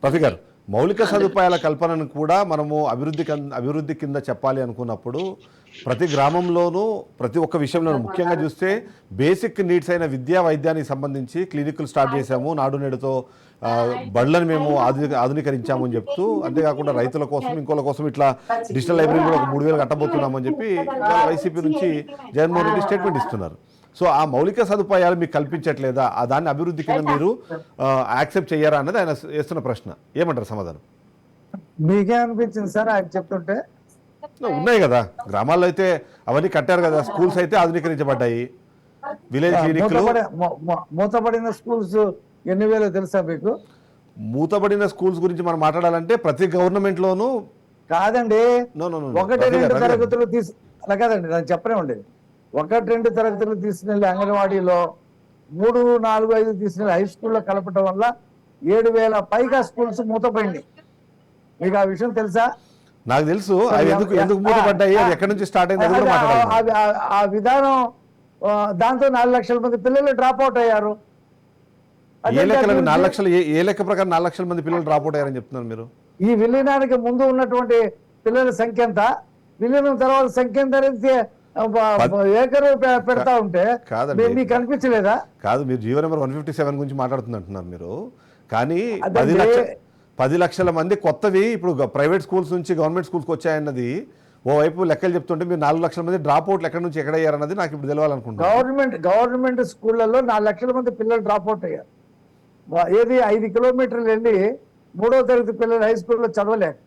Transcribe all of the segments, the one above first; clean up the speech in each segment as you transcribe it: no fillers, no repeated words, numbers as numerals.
రఫీ గారు, మౌలిక సదుపాయాల కల్పనను కూడా మనము అభివృద్ధి కింద చెప్పాలి అనుకున్నప్పుడు ప్రతి గ్రామంలోనూ ప్రతి ఒక్క విషయంలోనూ ముఖ్యంగా చూస్తే బేసిక్ నీడ్స్ అయిన విద్యా వైద్యానికి సంబంధించి క్లినిక్లు స్టార్ట్ చేశాము, నాడు నేడుతో బళ్ళని మేము ఆధునీకరించాము అని చెప్తూ, అంతేకాకుండా రైతుల కోసం ఇంకోళ్ళ కోసం ఇట్లా డిజిటల్ లైబ్రరీ కూడా ఒక 3,000 కట్టబోతున్నామని చెప్పి వైసీపీ నుంచి జగన్మోహన్ రెడ్డి స్టేట్మెంట్ ఇస్తున్నారు. సో ఆ మౌలిక సదుపాయాలు మీకు కల్పించట్లేదా, ఆ దాన్ని అభివృద్ధి కింద మీరు యాక్సెప్ట్ చెయ్యారా అన్నది ఆయన వేస్తున్న ప్రశ్న. ఏమంటారు సమాధానం? మీకే అనిపించింది సార్ ఆయన చెప్తుంటే? ఉన్నాయి కదా గ్రామాల్లో అయితే అవన్నీ కట్టారు కదా, స్కూల్స్ అయితే ఆధునీకరించబడ్డాయి, విలేజ్ క్లినిక్లు. మూతపడిన స్కూల్స్ ఎన్ని వేలో తెలుసా మీకు? మూతబడిన స్కూల్స్ గురించి మనం మాట్లాడాలంటే ప్రతి గవర్నమెంట్ లోనూ కాదండి, 1-2 తరగతులు అలా కాదండి, నేను చెప్పనే ఉండేది. 1-2 తరగతులు తీసుకెళ్లి అంగన్వాడీలో 3, 4, 5 తీసుకెళ్లి హై స్కూల్లో కలపడం వల్ల 7,000 పైగా స్కూల్స్ మూతపడింది. మీకు ఆ విషయం తెలుసా? నాకు తెలుసు. అవి ఎందుకు మూతపడ్డాయి, అది ఎక్కడి నుంచి స్టార్ట్ అయింది ఆ విధానం. దాంతో 4 లక్షల మంది పిల్లలు డ్రాప్ అవుట్ అయ్యారు. ఏ లెక్కలు 4 లక్షలు? ఏ లెక్క ప్రకారం 4 లక్షల మంది పిల్లలు డ్రాప్ అవుట్ అయ్యారని చెప్తున్నారు మీరు? ఈ విలీనానికి ముందు ఉన్నటువంటి పిల్లల సంఖ్య ఎంత, విలీనం తర్వాత సంఖ్య ఎంత అనేది ఏకరు పెడతా ఉంటే మీకు కనిపించలేదా? కాదు, మీరు జీవో నెంబర్ 157 గురించి మాట్లాడుతున్నట్టున్నారు మీరు. కానీ 10 లక్షల మంది కొత్తవి ఇప్పుడు ప్రైవేట్ స్కూల్స్ నుంచి గవర్నమెంట్ స్కూల్స్కి వచ్చాయన్నది ఓవైపు లెక్కలు చెప్తుంటే, మీరు 4 లక్షల మంది డ్రాప్ అవుట్లు ఎక్కడి నుంచి ఎక్కడ అయ్యారన్నది నాకు ఇప్పుడు తెలవాలనుకుంటున్నాను. గవర్నమెంట్ స్కూళ్లలో 4 లక్షల మంది పిల్లలు డ్రాప్ అవుట్ అయ్యారు. ఏది 5 కిలోమీటర్లు వెళ్ళి 3వ తరగతి పిల్లలు హై స్కూల్లో చదవలేరు.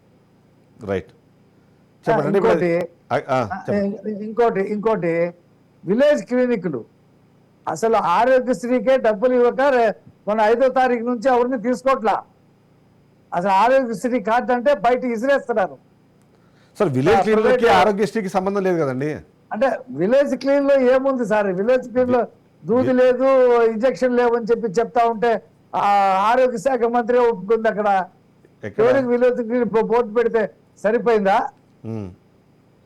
రైట్. ఇంకోటి విలేజ్ క్లినిక్లు అసలు ఆరోగ్యశ్రీకే డబ్బులు ఇవ్వక మన 5వ తారీఖు నుంచి ఎవరిని తీసుకోవట్లా. అసలు ఆరోగ్యశ్రీ కార్డు అంటే బయట ఇసిరేస్తున్నారు. సార్ విలేజ్ క్లినిక్ కి ఆరోగ్యశ్రీకి సంబంధం లేదు కదండి. అంటే విలేజ్ క్లీన్ లో ఏముంది సార్? విలేజ్ క్లీన్ లో దూది లేదు, ఇంజక్షన్ లేవని చెప్తా ఉంటే ఆరోగ్య శాఖ మంత్రి ఒప్పుకుంది. అక్కడ విలేజ్ క్లీన్ బోర్డు పెడితే సరిపోయిందా?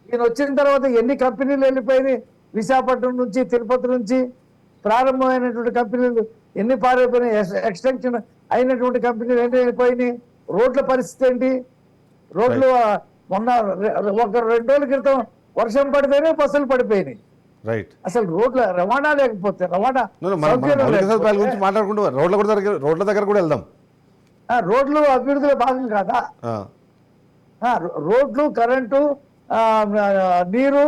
ఈయన వచ్చిన తర్వాత ఎన్ని కంపెనీలు వెళ్ళిపోయినాయి? విశాఖపట్నం నుంచి, తిరుపతి నుంచి ప్రారంభమైనటువంటి కంపెనీలు ఎన్ని పారైపోయినాయి? ఎక్స్టెన్షన్ అయినటువంటి కంపెనీలు ఎన్ని వెళ్ళిపోయినాయి? రోడ్ల పరిస్థితి ఏంటి? రోడ్లు మొన్న 1-2 రోజుల క్రితం వర్షం పడితేనే బస్సులు పడిపోయినాయి. అసలు రోడ్ల రవాణా లేకపోతే రోడ్ల దగ్గర కూడా వెళ్దాం. రోడ్లు అభివృద్ధిలో భాగం కాదా? రోడ్లు, కరెంటు, నీరు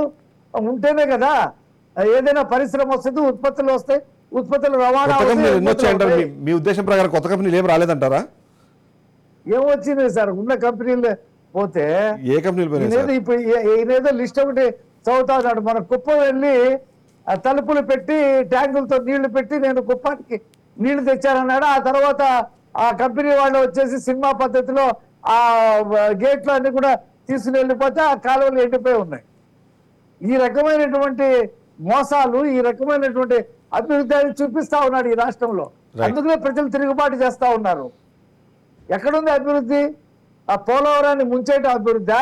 ఉంటేనే కదా ఏదైనా పరిశ్రమ వస్తుంది, ఉత్పత్తులు వస్తాయి, ఉత్పత్తులు రవాణా. మీ ఉద్దేశం ప్రకారం కొత్త కంపెనీలు ఏం రాలేదంటారా? ఏమొచ్చింది సార్? ఉన్న కంపెనీలు పోతే ఏ కంపెనీలు? ఇప్పుడు ఈయనేదో లిస్ట్ ఒకటి చదువుతా ఉన్నాడు. మన కుప్పం వెళ్ళి తలుపులు పెట్టి ట్యాంకులతో నీళ్లు పెట్టి నేను కుప్పానికి నీళ్లు తెచ్చానన్నాడు. ఆ తర్వాత ఆ కంపెనీ వాళ్ళు వచ్చేసి సినిమా పద్ధతిలో ఆ గేట్లు అన్ని కూడా తీసుకుని వెళ్ళిపోతే ఆ కాలువలు ఎండిపోయి ఉన్నాయి. ఈ రకమైనటువంటి మోసాలు, ఈ రకమైనటువంటి అభివృద్ధి చూపిస్తా ఉన్నాడు ఈ రాష్ట్రంలో. అందుకనే ప్రజలు తిరుగుబాటు చేస్తా ఉన్నారు. ఎక్కడుంది అభివృద్ధి? ఆ పోలవరాన్ని ముంచేయటం అభివృద్ధి?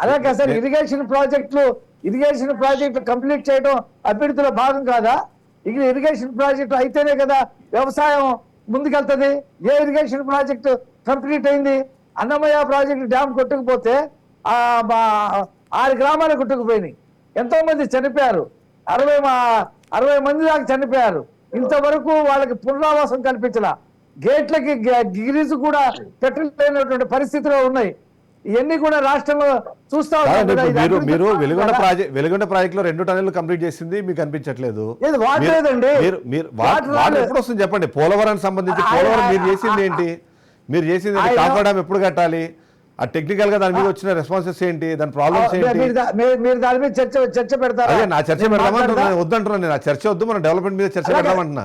అలాగే సార్ ఇరిగేషన్ ప్రాజెక్టులు కంప్లీట్ చేయడం అభివృద్ధిలో భాగం కాదా? ఇరిగేషన్ ప్రాజెక్టు అయితేనే కదా వ్యవసాయం ముందుకెళ్తుంది. ఏ ఇరిగేషన్ ప్రాజెక్టు కంప్లీట్ అయింది? అన్నమయ్య ప్రాజెక్టు డ్యామ్ కొట్టుకుపోతే 6 గ్రామాలు కొట్టుకుపోయినాయి. ఎంతో మంది చనిపోయారు. 60 మంది దాకా చనిపోయారు. ఇంతవరకు వాళ్ళకి పునరావాసం కల్పించాల. గేట్లకి గిరీజు కూడా పెట్టలేనటువంటి పరిస్థితిలో ఉన్నాయి. ఇవన్నీ కూడా రాష్ట్రంలో చూస్తా ఉన్నారు. మీరు వెలుగొండ ప్రాజెక్ట్ లో 2 టన్నెలు కంప్లీట్ చేసింది మీకు అనిపించట్లేదు? వాడలేదండి. ఎప్పుడు వస్తుంది చెప్పండి? పోలవరానికి సంబంధించి పోలవరం మీరు చేసింది ఏంటి? మీరు చేసింది కాపాడం ఎప్పుడు కట్టాలి? ఆ టెక్నికల్ గా దాని మీద వచ్చిన రెస్పాన్సెస్ ఏంటి, దాని ప్రాబ్లమ్స్ ఏంటి? మీరు దాని మీద చర్చ పెడతారు. అదే నా చర్చ పెడదామంటున్నా, వద్దంటున్నాను నేను. ఆ చర్చ వద్దు, మనం డెవలప్మెంట్ మీద చర్చ పెడదామంటున్నా.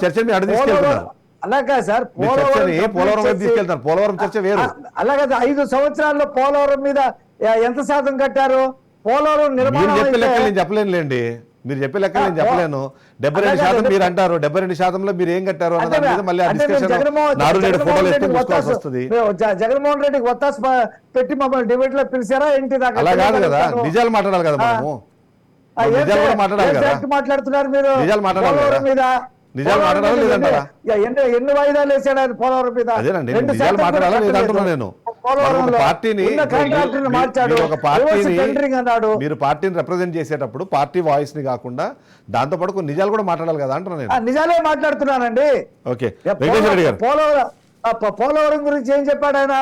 చర్చ మీద అడిగి తీసుకెళ్తున్నారు. అలాగా సార్, పోలవరం వైపు తీసుకెళ్తారు. పోలవరం చర్చ వేరు. అలాగే 5 సంవత్సరాల్లో పోలవరం మీద ఎంత శాతం కట్టారు? పోలవరం నిర్మాణం నేను చెప్పలేనులేండి. మీరు చెప్పే లెక్క నేను చెప్పలేను. 72% మీరు అంటారు. 72%లో మీరు ఏం కట్టారు అన్న దాని మీద మళ్ళీ జగన్మోహన్ రెడ్డికి ఒత్తాసు పెట్టి మమ్మల్ని డిబేట్ లో పిలిచారా ఏంటి? అలా కాదు కదా, నిజాలు మాట్లాడాలి కదా మనము. ఆ, ఏం నిజాలు కూడా మాట్లాడాలి కదా. fact మాట్లాడుతున్నారు మీరు నిజాలు మాట్లాడాలి పోలవరం కదా. మీద నిజాలు మాట్లాడాలా లేదంటారా? ఎన్ని వాయిదాలు వేసాడు ఆయన పోలవరం మీద? అదేనండి, 2 నిజాలు శాతం మాట్లాడాలా కూడా లేదంటున్నా కట్టలేదు. నేను. పోలవరంలో ఒక పార్టీని ఉన్న కాంట్రాక్టర్ని మార్చాడు, మీరు ఒక పార్టీని reverse tendering అన్నాడు. మీరు పార్టీని రిప్రజెంట్ చేసేటప్పుడు పార్టీ వాయిస్ ని కాకుండా దాంతో పాటు కొన్ని నిజాలు కూడా మాట్లాడాలి కదా అంటున్నా నేను. నిజాలే మాట్లాడుతున్నానండి. ఓకే, వెంకటేశ్వర రెడ్డి గారు. పోలవరం గురించి ఏం చెప్పాడు ఆయన?